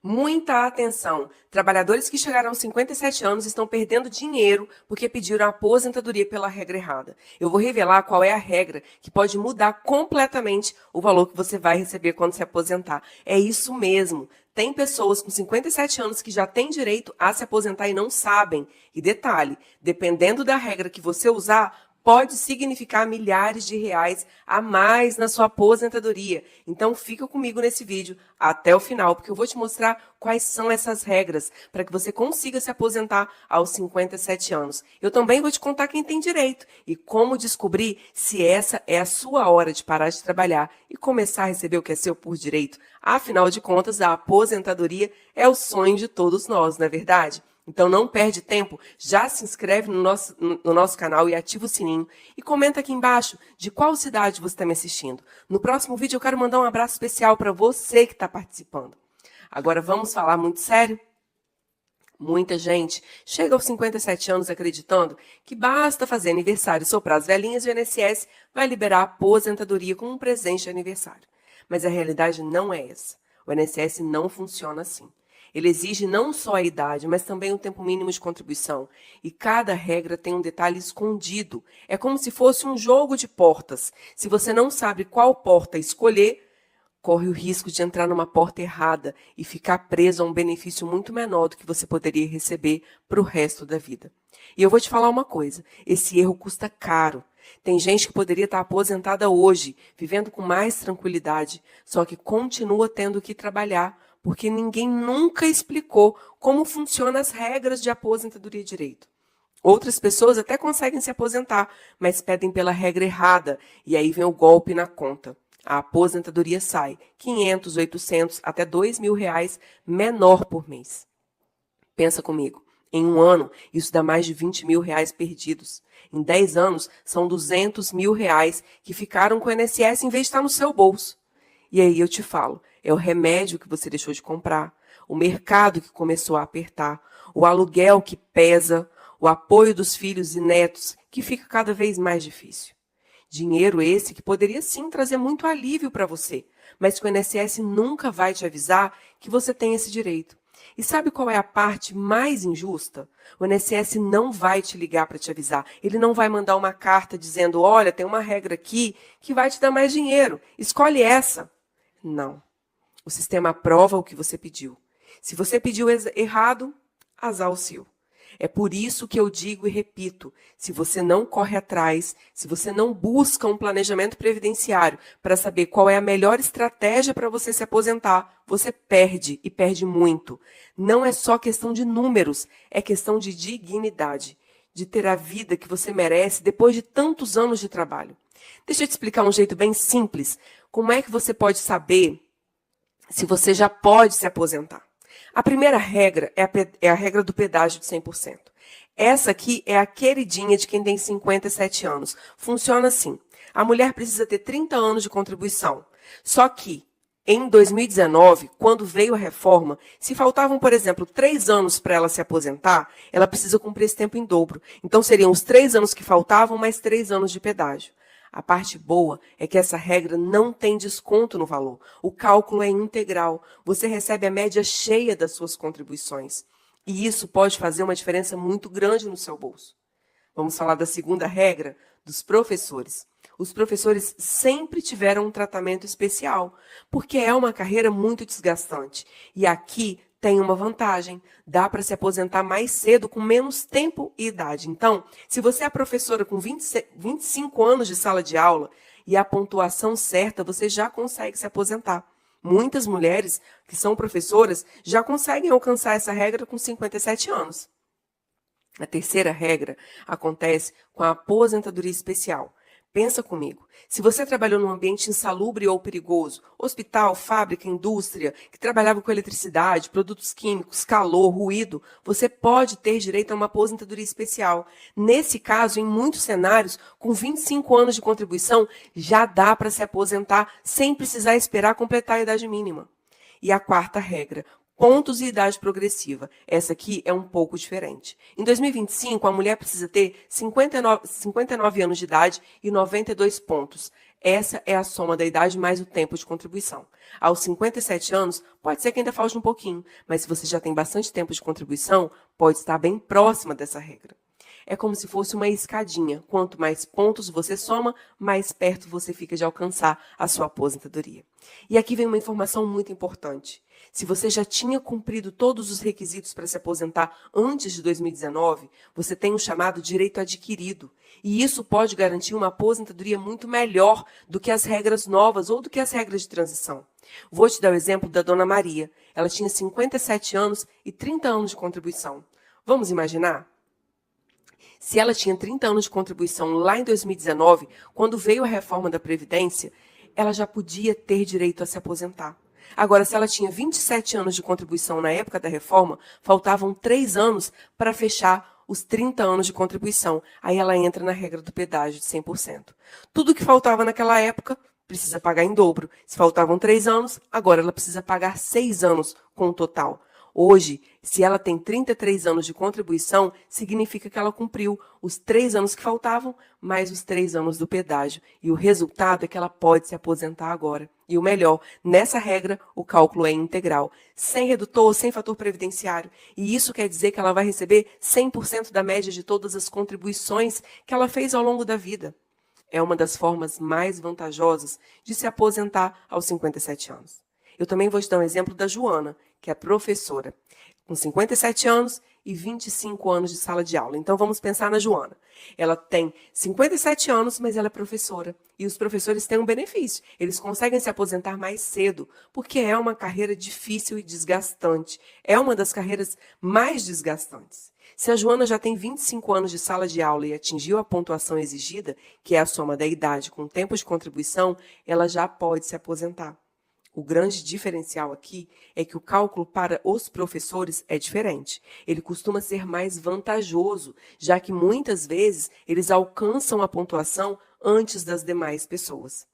Muita atenção! Trabalhadores que chegaram aos 57 anos estão perdendo dinheiro porque pediram a aposentadoria pela regra errada. Eu vou revelar qual é a regra que pode mudar completamente o valor que você vai receber quando se aposentar. É isso mesmo. Tem pessoas com 57 anos que já têm direito a se aposentar e não sabem. E detalhe, dependendo da regra que você usar, pode significar milhares de reais a mais na sua aposentadoria. Então fica comigo nesse vídeo até o final, porque eu vou te mostrar quais são essas regras para que você consiga se aposentar aos 57 anos. Eu também vou te contar quem tem direito e como descobrir se essa é a sua hora de parar de trabalhar e começar a receber o que é seu por direito. Afinal de contas, a aposentadoria é o sonho de todos nós, não é verdade? Então não perde tempo, já se inscreve no nosso canal e ativa o sininho. E comenta aqui embaixo de qual cidade você está me assistindo. No próximo vídeo eu quero mandar um abraço especial para você que está participando. Agora vamos falar muito sério? Muita gente chega aos 57 anos acreditando que basta fazer aniversário e soprar as velhinhas e o INSS vai liberar a aposentadoria como um presente de aniversário. Mas a realidade não é essa. O INSS não funciona assim. Ele exige não só a idade, mas também o tempo mínimo de contribuição. E cada regra tem um detalhe escondido. É como se fosse um jogo de portas. Se você não sabe qual porta escolher, corre o risco de entrar numa porta errada e ficar preso a um benefício muito menor do que você poderia receber para o resto da vida. E eu vou te falar uma coisa, esse erro custa caro. Tem gente que poderia estar aposentada hoje, vivendo com mais tranquilidade, só que continua tendo que trabalhar, porque ninguém nunca explicou como funcionam as regras de aposentadoria e direito. Outras pessoas até conseguem se aposentar, mas pedem pela regra errada, e aí vem o golpe na conta. A aposentadoria sai 500, 800, até R$ 2.000 menor por mês. Pensa comigo, em um ano isso dá mais de R$ 20.000 perdidos. Em 10 anos são R$ 200.000 que ficaram com o INSS em vez de estar no seu bolso. E aí eu te falo, é o remédio que você deixou de comprar, o mercado que começou a apertar, o aluguel que pesa, o apoio dos filhos e netos que fica cada vez mais difícil. Dinheiro esse que poderia sim trazer muito alívio para você, mas que o INSS nunca vai te avisar que você tem esse direito. E sabe qual é a parte mais injusta? O INSS não vai te ligar para te avisar. Ele não vai mandar uma carta dizendo, olha, tem uma regra aqui que vai te dar mais dinheiro. Escolhe essa. Não. O sistema aprova o que você pediu. Se você pediu errado, azar o seu. É por isso que eu digo e repito, se você não corre atrás, se você não busca um planejamento previdenciário para saber qual é a melhor estratégia para você se aposentar, você perde e perde muito. Não é só questão de números, é questão de dignidade, de ter a vida que você merece depois de tantos anos de trabalho. Deixa eu te explicar um jeito bem simples. Como é que você pode saber se você já pode se aposentar? A primeira regra é a regra do pedágio de 100%. Essa aqui é a queridinha de quem tem 57 anos. Funciona assim. A mulher precisa ter 30 anos de contribuição. Só que, em 2019, quando veio a reforma, se faltavam, por exemplo, 3 anos para ela se aposentar, ela precisa cumprir esse tempo em dobro. Então, seriam os 3 anos que faltavam, mais 3 anos de pedágio. A parte boa é que essa regra não tem desconto no valor. O cálculo é integral. Você recebe a média cheia das suas contribuições. E isso pode fazer uma diferença muito grande no seu bolso. Vamos falar da segunda regra, dos professores. Os professores sempre tiveram um tratamento especial, porque é uma carreira muito desgastante. E aqui tem uma vantagem, dá para se aposentar mais cedo, com menos tempo e idade. Então, se você é professora com 25 anos de sala de aula e a pontuação certa, você já consegue se aposentar. Muitas mulheres que são professoras já conseguem alcançar essa regra com 57 anos. A terceira regra acontece com a aposentadoria especial. Pensa comigo, se você trabalhou num ambiente insalubre ou perigoso, hospital, fábrica, indústria, que trabalhava com eletricidade, produtos químicos, calor, ruído, você pode ter direito a uma aposentadoria especial. Nesse caso, em muitos cenários, com 25 anos de contribuição, já dá para se aposentar sem precisar esperar completar a idade mínima. E a quarta regra, pontos e idade progressiva. Essa aqui é um pouco diferente. Em 2025, a mulher precisa ter 59 anos de idade e 92 pontos. Essa é a soma da idade mais o tempo de contribuição. Aos 57 anos, pode ser que ainda falte um pouquinho, mas se você já tem bastante tempo de contribuição, pode estar bem próxima dessa regra. É como se fosse uma escadinha. Quanto mais pontos você soma, mais perto você fica de alcançar a sua aposentadoria. E aqui vem uma informação muito importante. Se você já tinha cumprido todos os requisitos para se aposentar antes de 2019, você tem um chamado direito adquirido. E isso pode garantir uma aposentadoria muito melhor do que as regras novas ou do que as regras de transição. Vou te dar o exemplo da Dona Maria. Ela tinha 57 anos e 30 anos de contribuição. Vamos imaginar? Se ela tinha 30 anos de contribuição lá em 2019, quando veio a reforma da Previdência, ela já podia ter direito a se aposentar. Agora, se ela tinha 27 anos de contribuição na época da reforma, faltavam 3 anos para fechar os 30 anos de contribuição. Aí ela entra na regra do pedágio de 100%. Tudo que faltava naquela época precisa pagar em dobro. Se faltavam 3 anos, agora ela precisa pagar 6 anos com o total. Hoje, se ela tem 33 anos de contribuição, significa que ela cumpriu os 3 anos que faltavam, mais os 3 anos do pedágio. E o resultado é que ela pode se aposentar agora. E o melhor, nessa regra, o cálculo é integral, sem redutor, sem fator previdenciário. E isso quer dizer que ela vai receber 100% da média de todas as contribuições que ela fez ao longo da vida. É uma das formas mais vantajosas de se aposentar aos 57 anos. Eu também vou te dar um exemplo da Joana, que é professora, com 57 anos e 25 anos de sala de aula. Então, vamos pensar na Joana. Ela tem 57 anos, mas ela é professora. E os professores têm um benefício. Eles conseguem se aposentar mais cedo, porque é uma carreira difícil e desgastante. É uma das carreiras mais desgastantes. Se a Joana já tem 25 anos de sala de aula e atingiu a pontuação exigida, que é a soma da idade com o tempo de contribuição, ela já pode se aposentar. O grande diferencial aqui é que o cálculo para os professores é diferente. Ele costuma ser mais vantajoso, já que muitas vezes eles alcançam a pontuação antes das demais pessoas.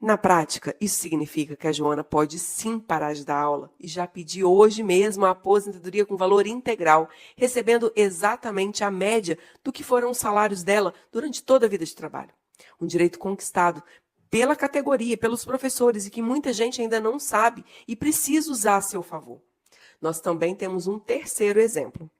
Na prática, isso significa que a Joana pode sim parar de dar aula e já pedir hoje mesmo a aposentadoria com valor integral, recebendo exatamente a média do que foram os salários dela durante toda a vida de trabalho. Um direito conquistado pela categoria, pelos professores, e que muita gente ainda não sabe e precisa usar a seu favor. Nós também temos um terceiro exemplo.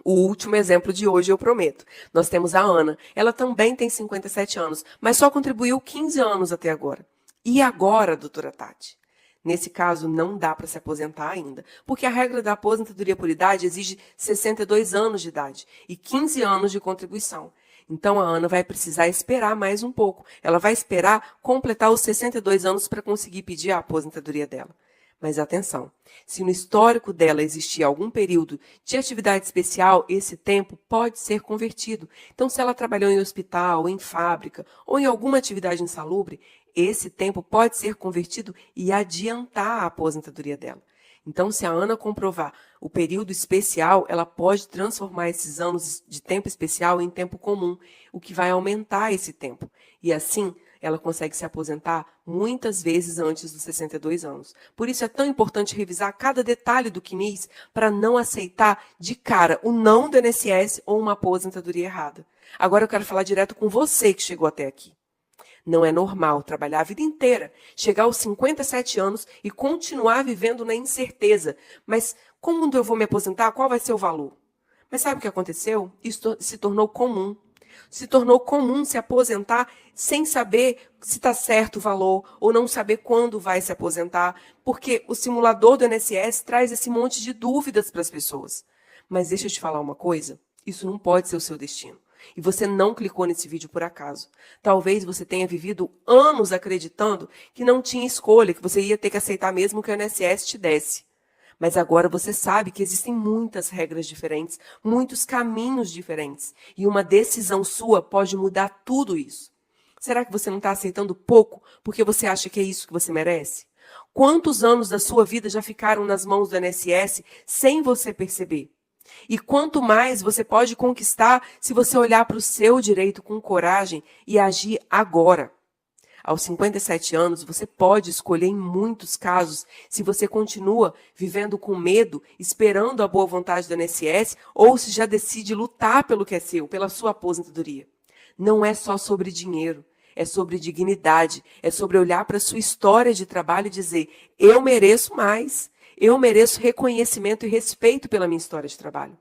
O último exemplo de hoje, eu prometo. Nós temos a Ana. Ela também tem 57 anos, mas só contribuiu 15 anos até agora. E agora, doutora Tati? Nesse caso, não dá para se aposentar ainda, porque a regra da aposentadoria por idade exige 62 anos de idade e 15 anos de contribuição. Então, a Ana vai precisar esperar mais um pouco. Ela vai esperar completar os 62 anos para conseguir pedir a aposentadoria dela. Mas atenção, se no histórico dela existir algum período de atividade especial, esse tempo pode ser convertido. Então, se ela trabalhou em hospital, em fábrica ou em alguma atividade insalubre, esse tempo pode ser convertido e adiantar a aposentadoria dela. Então, se a Ana comprovar o período especial, ela pode transformar esses anos de tempo especial em tempo comum, o que vai aumentar esse tempo. E assim, ela consegue se aposentar muitas vezes antes dos 62 anos. Por isso é tão importante revisar cada detalhe do CNIS para não aceitar de cara o não do INSS ou uma aposentadoria errada. Agora eu quero falar direto com você que chegou até aqui. Não é normal trabalhar a vida inteira, chegar aos 57 anos e continuar vivendo na incerteza. Mas como eu vou me aposentar? Qual vai ser o valor? Mas sabe o que aconteceu? Isso se tornou comum. Se tornou comum se aposentar sem saber se está certo o valor ou não saber quando vai se aposentar, porque o simulador do INSS traz esse monte de dúvidas para as pessoas. Mas deixa eu te falar uma coisa, isso não pode ser o seu destino. E você não clicou nesse vídeo por acaso. Talvez você tenha vivido anos acreditando que não tinha escolha, que você ia ter que aceitar mesmo que o INSS te desse. Mas agora você sabe que existem muitas regras diferentes, muitos caminhos diferentes. E uma decisão sua pode mudar tudo isso. Será que você não está aceitando pouco porque você acha que é isso que você merece? Quantos anos da sua vida já ficaram nas mãos do INSS sem você perceber? E quanto mais você pode conquistar se você olhar para o seu direito com coragem e agir agora. Aos 57 anos, você pode escolher em muitos casos se você continua vivendo com medo, esperando a boa vontade do INSS, ou se já decide lutar pelo que é seu, pela sua aposentadoria. Não é só sobre dinheiro, é sobre dignidade, é sobre olhar para a sua história de trabalho e dizer, eu mereço mais, eu mereço reconhecimento e respeito pela minha história de trabalho.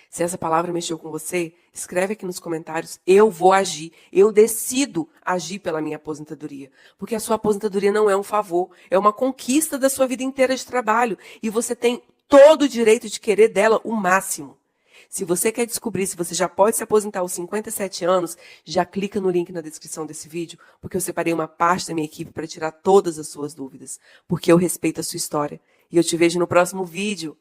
Se essa palavra mexeu com você, escreve aqui nos comentários, eu vou agir, eu decido agir pela minha aposentadoria. Porque a sua aposentadoria não é um favor, é uma conquista da sua vida inteira de trabalho. E você tem todo o direito de querer dela o máximo. Se você quer descobrir se você já pode se aposentar aos 57 anos, já clica no link na descrição desse vídeo, porque eu separei uma parte da minha equipe para tirar todas as suas dúvidas. Porque eu respeito a sua história. E eu te vejo no próximo vídeo.